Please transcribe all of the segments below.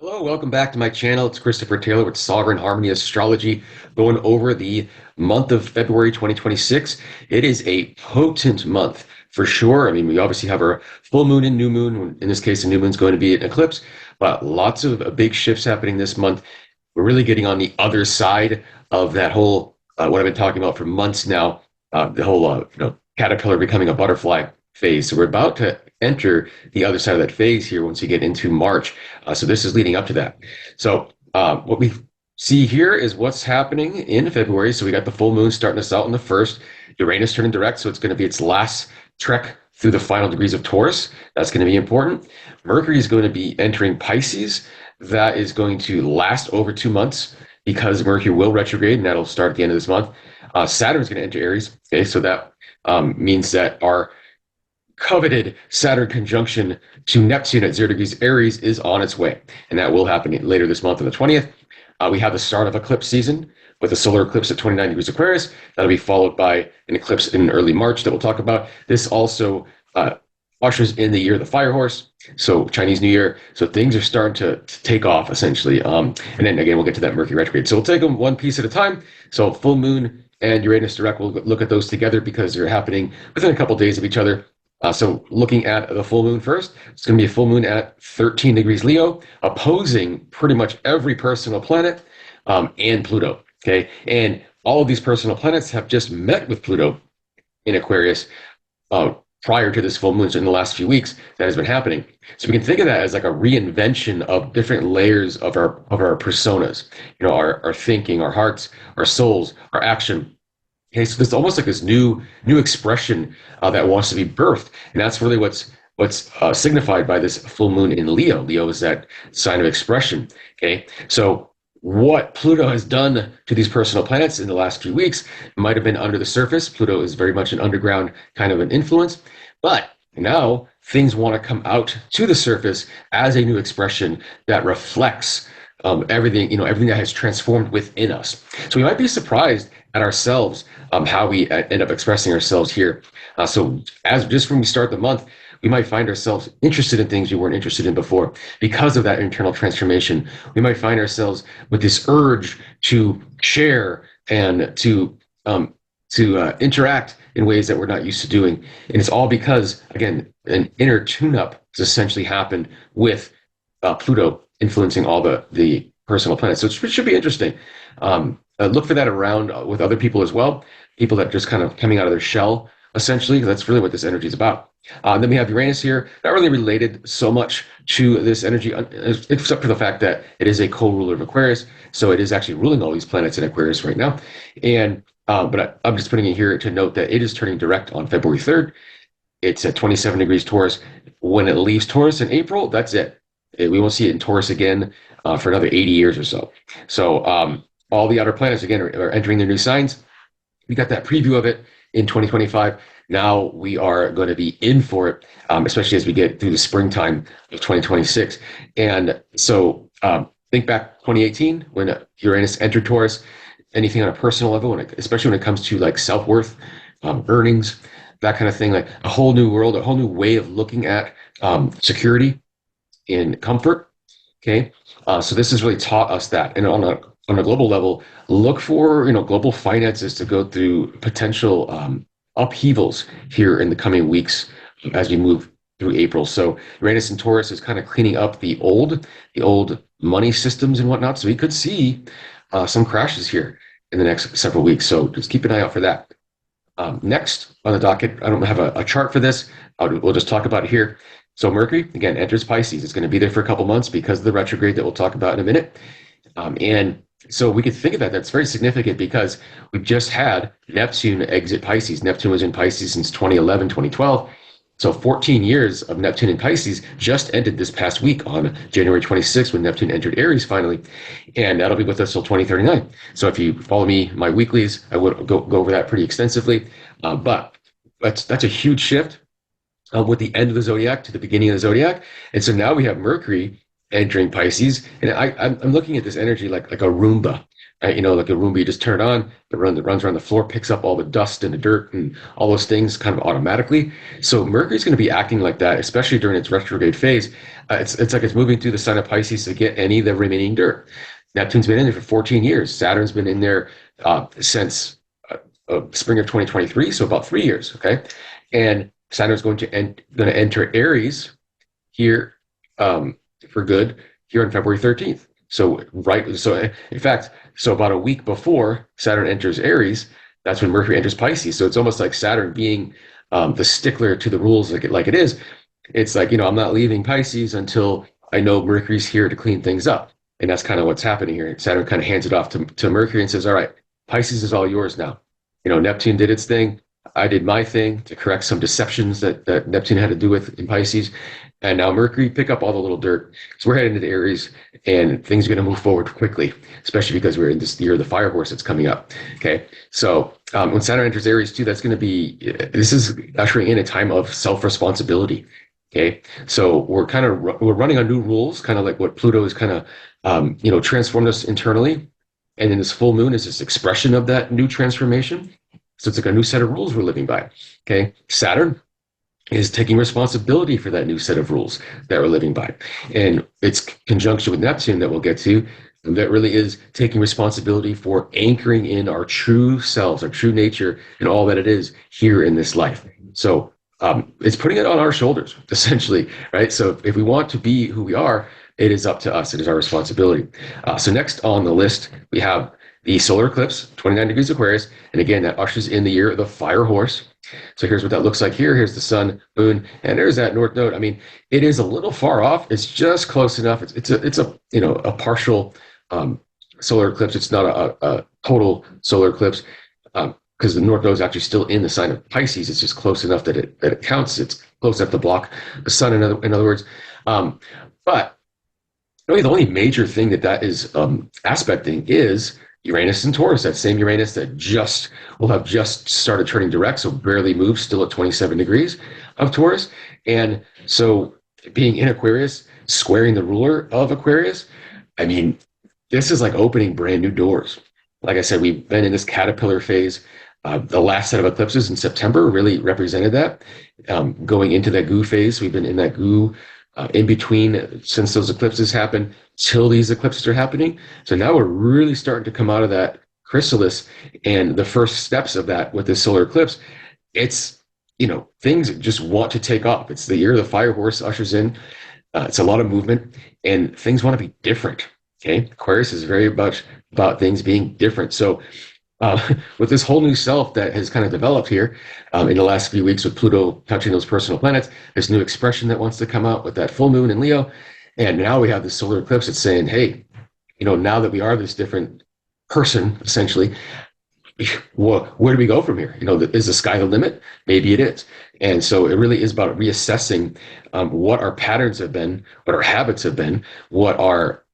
Hello, welcome back to my channel. It's Christopher Taylor with Sovereign Harmony Astrology, going over the month of February 2026. It is a potent month for sure. I mean, we obviously have our full moon and new moon. In this case, the new moon is going to be an eclipse, but lots of big shifts happening this month. We're really getting on the other side of that whole, what I've been talking about for months now, the whole, caterpillar becoming a butterfly phase. So we're about to enter the other side of that phase here once you get into March. So this is leading up to that. So what we see here is what's happening in February. So we got the full moon starting us out on the first. Uranus turning direct, so it's going to be its last trek through the final degrees of Taurus. That's going to be important. Mercury is going to be entering Pisces. That is going to last over 2 months because Mercury will retrograde, and that'll start at the end of this month. Saturn is going to enter Aries. Okay, so that means that our coveted Saturn conjunction to Neptune at 0 degrees Aries is on its way, and that will happen later this month on the 20th. We have the start of eclipse season with a solar eclipse at 29 degrees Aquarius. That'll be followed by an eclipse in early March that we'll talk about. This also ushers in the year of the fire horse, so Chinese New Year. So things are starting to take off essentially. And then again, we'll get to that Mercury retrograde. So we'll take them one piece at a time. So full moon and Uranus direct, we'll look at those together because they're happening within a couple days of each other. So looking at the full moon first, it's going to be a full moon at 13 degrees Leo, opposing pretty much every personal planet and Pluto. Okay, and all of these personal planets have just met with Pluto in Aquarius prior to this full moon. So in the last few weeks, that has been happening. So we can think of that as like a reinvention of different layers of our personas. You know, our thinking, our hearts, our souls, our action. Okay, so there's almost like this new expression that wants to be birthed, and that's really what's signified by this full moon in Leo. Leo is that sign of expression. Okay, so what Pluto has done to these personal planets in the last few weeks might have been under the surface. Pluto is very much an underground kind of an influence, but now things want to come out to the surface as a new expression that reflects everything, everything that has transformed within us. So we might be surprised at ourselves, how we end up expressing ourselves here. So as just when we start the month, we might find ourselves interested in things we weren't interested in before because of that internal transformation. We might find ourselves with this urge to share and to interact in ways that we're not used to doing. And it's all because, again, an inner tune-up has essentially happened with Pluto influencing all the personal planets. So it should be interesting. Look for that around with other people as well, people that are just kind of coming out of their shell, essentially. That's really what this energy is about. Then we have Uranus here, not really related so much to this energy, except for the fact that it is a co-ruler of Aquarius. So it is actually ruling all these planets in Aquarius right now. And but I'm just putting it here to note that it is turning direct on February 3rd. It's at 27 degrees Taurus. When it leaves Taurus in April, that's it. We won't see it in Taurus again for another 80 years or so. So all the outer planets, again, are entering their new signs. We got that preview of it in 2025. Now we are going to be in for it, especially as we get through the springtime of 2026. And so think back 2018 when Uranus entered Taurus. Anything on a personal level, especially when it comes to like self-worth, earnings, that kind of thing, like a whole new world, a whole new way of looking at security and comfort. Okay, so this has really taught us that. And on a global level, look for global finances to go through potential upheavals here in the coming weeks as we move through April. So Uranus and Taurus is kind of cleaning up the old money systems and whatnot. So we could see some crashes here in the next several weeks. So just keep an eye out for that. Next on the docket, I don't have a chart for this. We'll just talk about it here. So Mercury, again, enters Pisces. It's going to be there for a couple months because of the retrograde that we'll talk about in a minute. And so we could think of that. That's very significant because we've just had Neptune exit Pisces. Neptune was in Pisces since 2011, 2012. So 14 years of Neptune in Pisces just ended this past week on January 26th when Neptune entered Aries finally. And that'll be with us till 2039. So if you follow me, my weeklies, I would go over that pretty extensively. But that's a huge shift with the end of the zodiac to the beginning of the zodiac. And so now we have Mercury entering Pisces. And I'm looking at this energy like a Roomba like a Roomba, you just turn it on, it runs around the floor, picks up all the dust and the dirt and all those things kind of automatically. So Mercury's going to be acting like that, especially during its retrograde phase. It's like it's moving through the sign of Pisces to get any of the remaining dirt. Neptune's been in there for 14 years. Saturn's been in there since spring of 2023, so about 3 years. Okay, and Saturn's going to enter Aries here for good here on February 13th. So in fact, so about a week before Saturn enters Aries, that's when Mercury enters Pisces. So it's almost like Saturn being the stickler to the rules like it is. It's like, I'm not leaving Pisces until I know Mercury's here to clean things up. And that's kind of what's happening here. Saturn kind of hands it off to Mercury and says, all right, Pisces is all yours now. Neptune did its thing. I did my thing to correct some deceptions that Neptune had to do with in Pisces. And now Mercury, pick up all the little dirt. So we're heading into Aries, and things are going to move forward quickly, especially because we're in this year of the fire horse that's coming up. Okay. So when Saturn enters Aries too, this is ushering in a time of self-responsibility. Okay. So we're running on new rules, kind of like what Pluto is kind of, transformed us internally. And then this full moon is this expression of that new transformation. So it's like a new set of rules we're living by. Okay. Saturn is taking responsibility for that new set of rules that we're living by. And it's conjunction with Neptune that we'll get to, that really is taking responsibility for anchoring in our true selves, our true nature, and all that it is here in this life. So it's putting it on our shoulders, essentially, right? So if we want to be who we are, it is up to us. It is our responsibility. So next on the list, we have the solar eclipse, 29 degrees Aquarius. And again, that ushers in the year of the fire horse. So here's what that looks like here. Here's the sun, moon, and there's that north node. I mean, it is a little far off. It's just close enough. It's a partial solar eclipse. It's not a total solar eclipse because the north node is actually still in the sign of Pisces. It's just close enough that it counts. It's close enough to block the sun. In other words, but really the only major thing that is aspecting is Uranus and Taurus, that same Uranus that will have just started turning direct, so barely moved, still at 27 degrees of Taurus. And so being in Aquarius, squaring the ruler of Aquarius, I mean, this is like opening brand new doors. Like I said, we've been in this caterpillar phase. The last set of eclipses in September really represented that. Going into that goo phase, we've been in that goo in between since those eclipses happened till these eclipses are happening. So now we're really starting to come out of that chrysalis, and the first steps of that with this solar eclipse, it's, things just want to take off. It's the year the fire horse ushers in. It's a lot of movement and things want to be different. Okay. Aquarius is very much about things being different. So with this whole new self that has kind of developed here in the last few weeks with Pluto touching those personal planets, this new expression that wants to come out with that full moon in Leo. And now we have this solar eclipse that's saying, hey, now that we are this different person, essentially, where do we go from here? Is the sky the limit? Maybe it is. And so it really is about reassessing what our patterns have been, what our habits have been, what our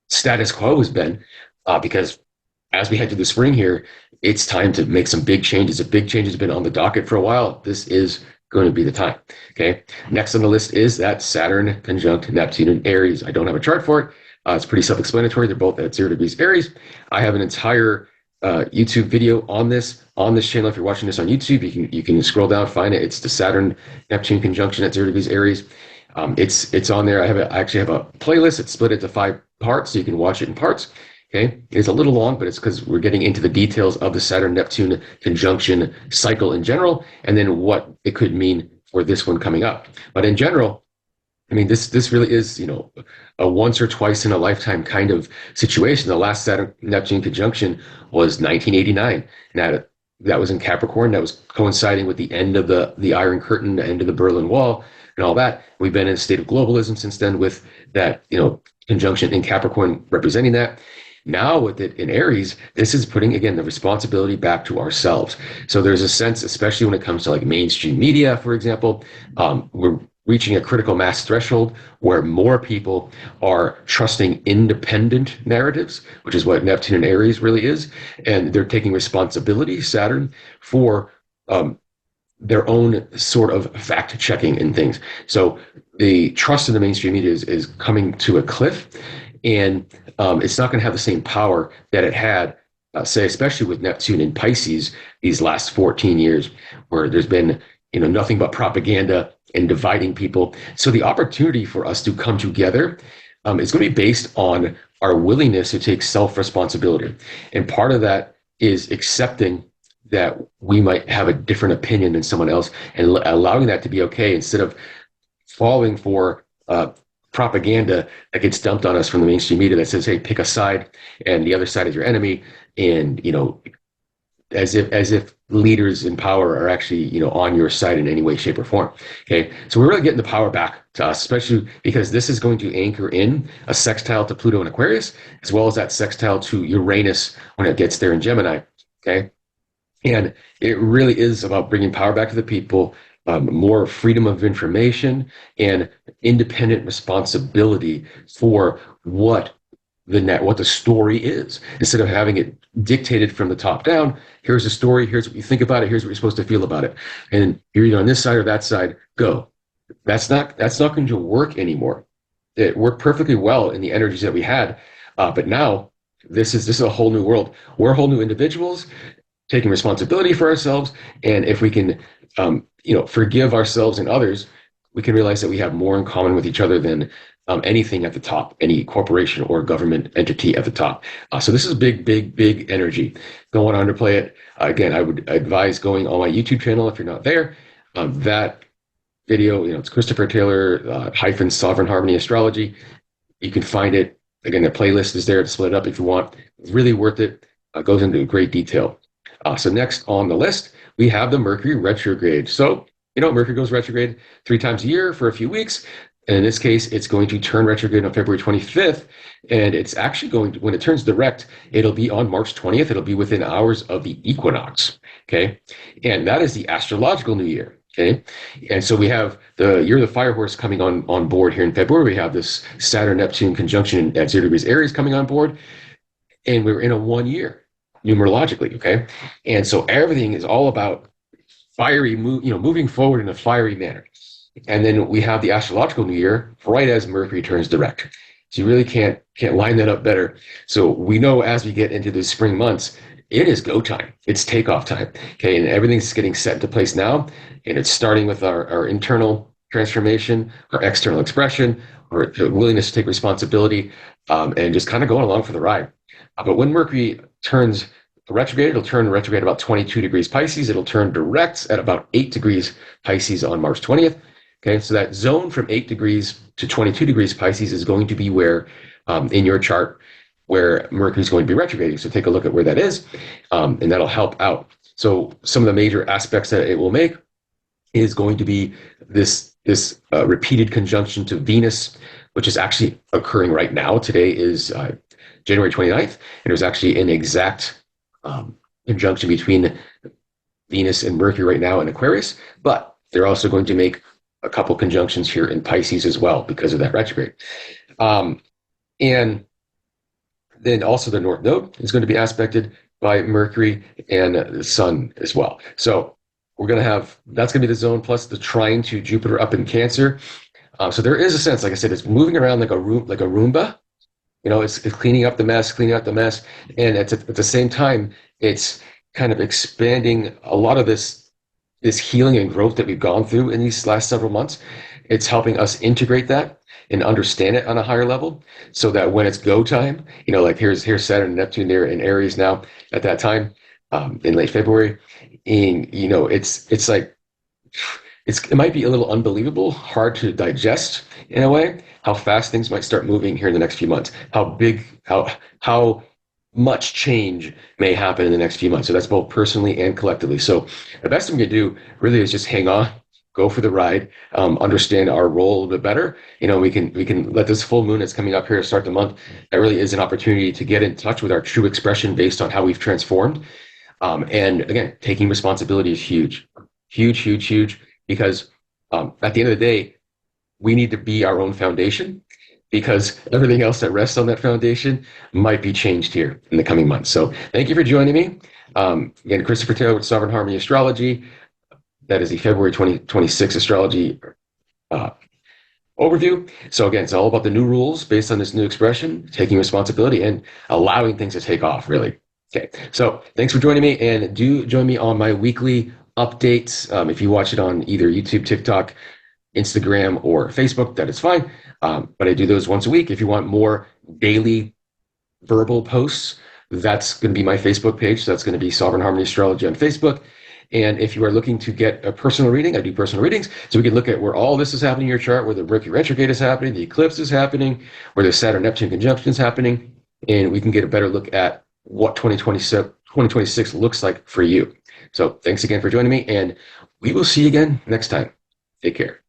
status quo has been, because as we head to the spring here, it's time to make some big changes. If big changes have been on the docket for a while, this is going to be the time. Okay. Next on the list is that Saturn conjunct Neptune in Aries. I don't have a chart for it. It's pretty self-explanatory. They're both at 0 degrees Aries. I have an entire YouTube video on this channel. If you're watching this on YouTube, you can scroll down, find it. It's the Saturn Neptune conjunction at 0 degrees Aries. It's on there. I actually have a playlist. It's split into 5 parts, so you can watch it in parts. Okay, it's a little long, but it's because we're getting into the details of the Saturn-Neptune conjunction cycle in general, and then what it could mean for this one coming up. But in general, I mean, this really is, a once or twice in a lifetime kind of situation. The last Saturn-Neptune conjunction was 1989. Now, that was in Capricorn. That was coinciding with the end of the Iron Curtain, the end of the Berlin Wall, and all that. We've been in a state of globalism since then with that, conjunction in Capricorn representing that. Now with it in Aries, this is putting, again, the responsibility back to ourselves. So there's a sense, especially when it comes to like mainstream media, for example, we're reaching a critical mass threshold where more people are trusting independent narratives, which is what Neptune and Aries really is. And they're taking responsibility, Saturn, for their own sort of fact checking and things. So the trust in the mainstream media is coming to a cliff, and it's not going to have the same power that it had say, especially with Neptune in Pisces these last 14 years, where there's been, nothing but propaganda and dividing people. So the opportunity for us to come together is going to be based on our willingness to take self-responsibility. And part of that is accepting that we might have a different opinion than someone else and allowing that to be okay instead of falling for propaganda that gets dumped on us from the mainstream media that says, hey, pick a side and the other side is your enemy. And, as if leaders in power are actually, on your side in any way, shape, or form. Okay. So we're really getting the power back to us, especially because this is going to anchor in a sextile to Pluto and Aquarius, as well as that sextile to Uranus when it gets there in Gemini. Okay. And it really is about bringing power back to the people, more freedom of information, and independent responsibility for what the story is, instead of having it dictated from the top down. Here's the story. Here's what you think about it. Here's what you're supposed to feel about it. And you're either on this side or that side. Go. That's not going to work anymore. It worked perfectly well in the energies that we had, but now this is a whole new world. We're whole new individuals taking responsibility for ourselves. And if we can, forgive ourselves and others, we can realize that we have more in common with each other than anything at the top, any corporation or government entity at the top. So this is big, big, big energy. Don't want to underplay it. Again, I would advise going on my YouTube channel if you're not there. That video, it's Christopher Taylor hyphen Sovereign Harmony Astrology. You can find it. Again, the playlist is there to split it up if you want. It's really worth it. Goes into great detail. So next on the list, we have the Mercury retrograde. So, Mercury goes retrograde 3 times a year for a few weeks. And in this case, it's going to turn retrograde on February 25th. And it's actually going to, when it turns direct, it'll be on March 20th. It'll be within hours of the equinox. Okay. And that is the astrological new year. Okay. And so we have the year of the fire horse coming on board here in February. We have this Saturn Neptune conjunction at 0 degrees Aries coming on board. And we're in a 1 year numerologically. Okay. And so everything is all about fiery, moving forward in a fiery manner. And then we have the astrological new year right as Mercury turns direct. So you really can't line that up better. So we know as we get into the spring months, it is go time. It's takeoff time. Okay. And everything's getting set into place now. And it's starting with our internal transformation, our external expression, our willingness to take responsibility, and just kind of going along for the ride. But when Mercury turns retrograde, it'll turn retrograde about 22 degrees Pisces. It'll turn direct at about 8 degrees Pisces on March 20th. Okay, so that zone from 8 degrees to 22 degrees Pisces is going to be where, in your chart, where Mercury is going to be retrograding. So take a look at where that is, and that'll help out. So some of the major aspects that it will make is going to be this repeated conjunction to Venus, which is actually occurring right now. Today is January 29th, and there's actually an exact conjunction between Venus and Mercury right now in Aquarius, but they're also going to make a couple conjunctions here in Pisces as well because of that retrograde. And then also the North Node is going to be aspected by Mercury and the Sun as well. So we're going to have, that's going to be the zone plus the trine to Jupiter up in Cancer. So there is a sense, like I said, it's moving around like a Roomba. It's cleaning up the mess, and at the same time, it's kind of expanding a lot of this healing and growth that we've gone through in these last several months. It's helping us integrate that and understand it on a higher level, so that when it's go time, like here's Saturn and Neptune there in Aries now at that time, in late February, and it's like it might be a little unbelievable, hard to digest in a way, how fast things might start moving here in the next few months, how much change may happen in the next few months. So that's both personally and collectively. So the best thing we can do really is just hang on, go for the ride, understand our role a little bit better. We can let this full moon that's coming up here to start the month. That really is an opportunity to get in touch with our true expression based on how we've transformed. And again, taking responsibility is huge, huge, huge, huge, because at the end of the day, we need to be our own foundation, because everything else that rests on that foundation might be changed here in the coming months. So thank you for joining me. Again, Christopher Taylor with Sovereign Harmony Astrology. That is the February 2026 astrology overview. So again, it's all about the new rules based on this new expression, taking responsibility and allowing things to take off, really. Okay, so thanks for joining me, and do join me on my weekly updates. If you watch it on either YouTube, TikTok, Instagram, or Facebook, that is fine. But I do those once a week. If you want more daily verbal posts, that's going to be my Facebook page. So that's going to be Sovereign Harmony Astrology on Facebook. And if you are looking to get a personal reading, I do personal readings. So we can look at where all this is happening in your chart, where the Mercury retrograde is happening, the eclipse is happening, where the Saturn Neptune conjunction is happening. And we can get a better look at what 2026 looks like for you. So thanks again for joining me, and we will see you again next time. Take care.